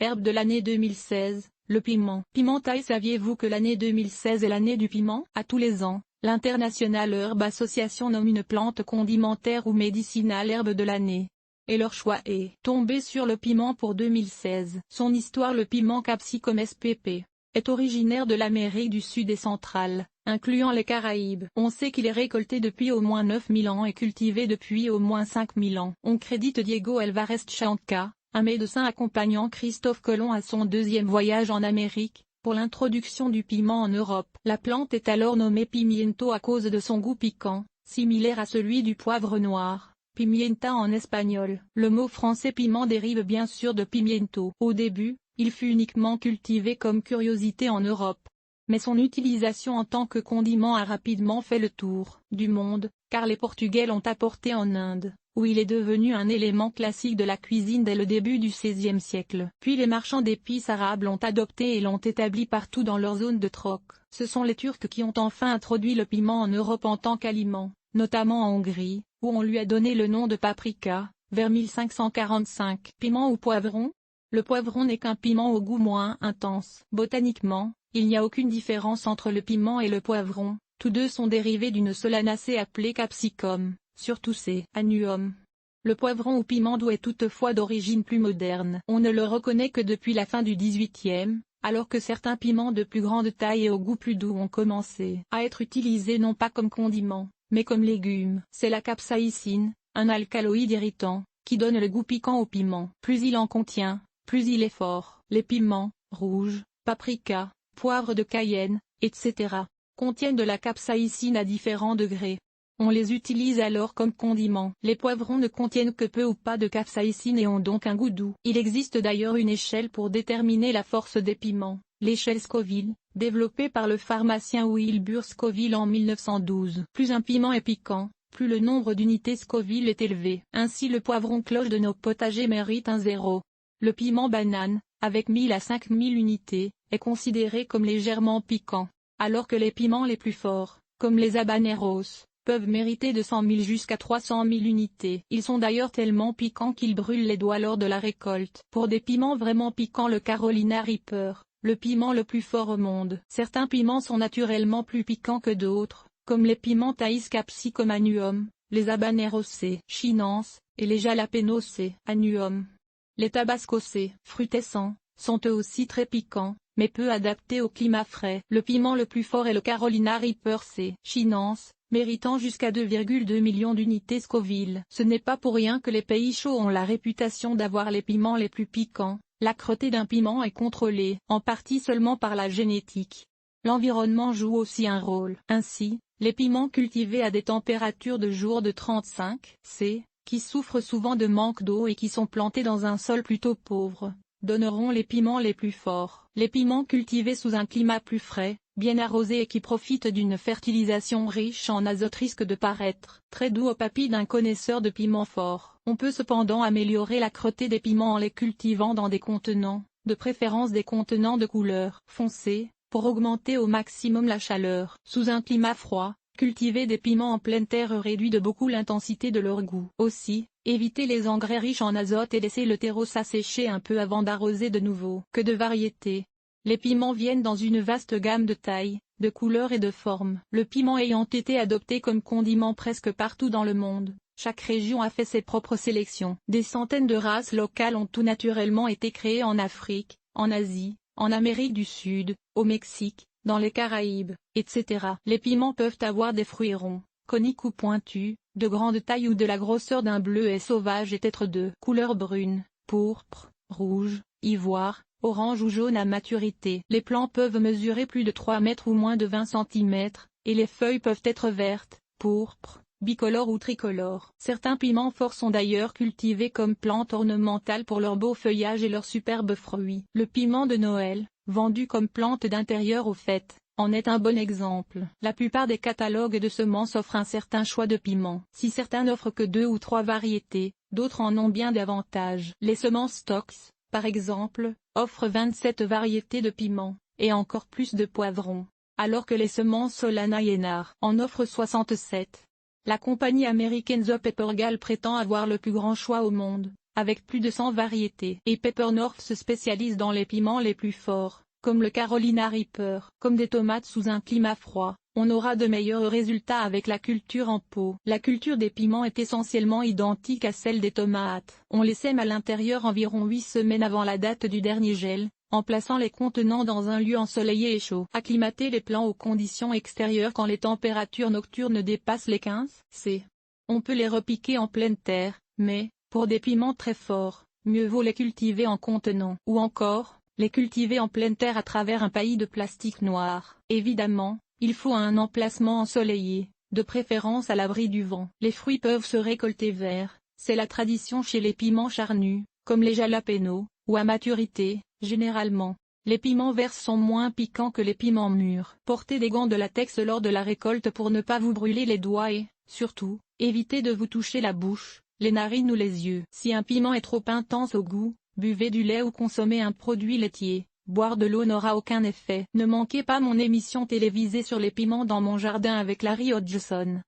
Herbe de l'année 2016, le piment. Piment thaï. Saviez-vous que l'année 2016 est l'année du piment? À tous les ans, l'International Herb Association nomme une plante condimentaire ou médicinale herbe de l'année. Et leur choix est tombé sur le piment pour 2016. Son histoire. Le piment Capsicum spp. est originaire de l'Amérique du Sud et centrale, incluant les Caraïbes. On sait qu'il est récolté depuis au moins 9000 ans et cultivé depuis au moins 5000 ans. On crédite Diego Alvarez Chanca, un médecin accompagnant Christophe Colomb à son deuxième voyage en Amérique, pour l'introduction du piment en Europe. La plante est alors nommée pimiento à cause de son goût piquant, similaire à celui du poivre noir, pimienta en espagnol. Le mot français piment dérive bien sûr de pimiento. Au début, il fut uniquement cultivé comme curiosité en Europe. Mais son utilisation en tant que condiment a rapidement fait le tour du monde, car les Portugais l'ont apporté en Inde, où il est devenu un élément classique de la cuisine dès le début du XVIe siècle. Puis les marchands d'épices arabes l'ont adopté et l'ont établi partout dans leur zone de troc. Ce sont les Turcs qui ont enfin introduit le piment en Europe en tant qu'aliment, notamment en Hongrie, où on lui a donné le nom de paprika, vers 1545. Piment ou poivron? Le poivron n'est qu'un piment au goût moins intense. Botaniquement, il n'y a aucune différence entre le piment et le poivron, tous deux sont dérivés d'une solanacée appelée capsicum, surtout C. annuum. Le poivron ou piment doux est toutefois d'origine plus moderne. On ne le reconnaît que depuis la fin du XVIIIe, alors que certains piments de plus grande taille et au goût plus doux ont commencé à être utilisés non pas comme condiment, mais comme légumes. C'est la capsaïcine, un alcaloïde irritant, qui donne le goût piquant au piment. Plus il en contient, plus il est fort. Les piments, rouges, paprika, poivre de Cayenne, etc., contiennent de la capsaïcine à différents degrés. On les utilise alors comme condiments. Les poivrons ne contiennent que peu ou pas de capsaïcine et ont donc un goût doux. Il existe d'ailleurs une échelle pour déterminer la force des piments, l'échelle Scoville, développée par le pharmacien Wilbur Scoville en 1912. Plus un piment est piquant, plus le nombre d'unités Scoville est élevé. Ainsi le poivron cloche de nos potagers mérite un 0. Le piment banane, avec 1000 à 5000 unités, est considéré comme légèrement piquant, alors que les piments les plus forts, comme les habaneros, peuvent mériter de 100 000 jusqu'à 300 000 unités. Ils sont d'ailleurs tellement piquants qu'ils brûlent les doigts lors de la récolte. Pour des piments vraiment piquants, le Carolina Reaper, le piment le plus fort au monde. Certains piments sont naturellement plus piquants que d'autres, comme les piments Thaïs Capsicum annuum, les habaneros C. chinense, et les jalapenos C. annuum. Les tabascos C. frutescents, sont eux aussi très piquants, mais peu adaptés au climat frais. Le piment le plus fort est le Carolina Reaper C. chinense, méritant jusqu'à 2,2 millions d'unités Scoville. Ce n'est pas pour rien que les pays chauds ont la réputation d'avoir les piments les plus piquants. L'âcreté d'un piment est contrôlée, en partie seulement par la génétique. L'environnement joue aussi un rôle. Ainsi, les piments cultivés à des températures de jour de 35 C, qui souffrent souvent de manque d'eau et qui sont plantés dans un sol plutôt pauvre, donneront les piments les plus forts. Les piments cultivés sous un climat plus frais, bien arrosé et qui profitent d'une fertilisation riche en azote risquent de paraître très doux aux papilles d'un connaisseur de piments forts. On peut cependant améliorer l'âcreté des piments en les cultivant dans des contenants, de préférence des contenants de couleur foncée, pour augmenter au maximum la chaleur. Sous un climat froid, cultiver des piments en pleine terre réduit de beaucoup l'intensité de leur goût. Aussi, évitez les engrais riches en azote et laissez le terreau s'assécher un peu avant d'arroser de nouveau. Que de variétés! Les piments viennent dans une vaste gamme de tailles, de couleurs et de formes. Le piment ayant été adopté comme condiment presque partout dans le monde, chaque région a fait ses propres sélections. Des centaines de races locales ont tout naturellement été créées en Afrique, en Asie, en Amérique du Sud, au Mexique, dans les Caraïbes, etc. Les piments peuvent avoir des fruits ronds, coniques ou pointus, de grande taille ou de la grosseur d'un bleuet sauvage et être de couleur brune, pourpre, rouge, ivoire, orange ou jaune à maturité. Les plants peuvent mesurer plus de 3 mètres ou moins de 20 cm, et les feuilles peuvent être vertes, pourpres, bicolores ou tricolores. Certains piments forts sont d'ailleurs cultivés comme plantes ornementales pour leur beau feuillage et leurs superbes fruits. Le piment de Noël, vendu comme plante d'intérieur aux fêtes, en est un bon exemple. La plupart des catalogues de semences offrent un certain choix de piments. Si certains n'offrent que 2 ou 3 variétés, d'autres en ont bien davantage. Les semences Stox, par exemple, offrent 27 variétés de piments, et encore plus de poivrons, alors que les semences Solana Yennar en offrent 67. La compagnie américaine The Pepper Gall prétend avoir le plus grand choix au monde, avec plus de 100 variétés. Et Pepper North se spécialise dans les piments les plus forts, comme le Carolina Reaper. Comme des tomates sous un climat froid, on aura de meilleurs résultats avec la culture en pot. La culture des piments est essentiellement identique à celle des tomates. On les sème à l'intérieur environ 8 semaines avant la date du dernier gel, en plaçant les contenants dans un lieu ensoleillé et chaud. Acclimater les plants aux conditions extérieures quand les températures nocturnes dépassent les 15°C. On peut les repiquer en pleine terre, mais, pour des piments très forts, mieux vaut les cultiver en contenant. Ou encore, les cultiver en pleine terre à travers un paillis de plastique noir. Évidemment, il faut un emplacement ensoleillé, de préférence à l'abri du vent. Les fruits peuvent se récolter verts, c'est la tradition chez les piments charnus, comme les jalapenos, ou à maturité, généralement. Les piments verts sont moins piquants que les piments mûrs. Portez des gants de latex lors de la récolte pour ne pas vous brûler les doigts et, surtout, évitez de vous toucher la bouche, les narines ou les yeux. Si un piment est trop intense au goût, buvez du lait ou consommez un produit laitier. Boire de l'eau n'aura aucun effet. Ne manquez pas mon émission télévisée sur les piments dans mon jardin avec Larry Hodgson.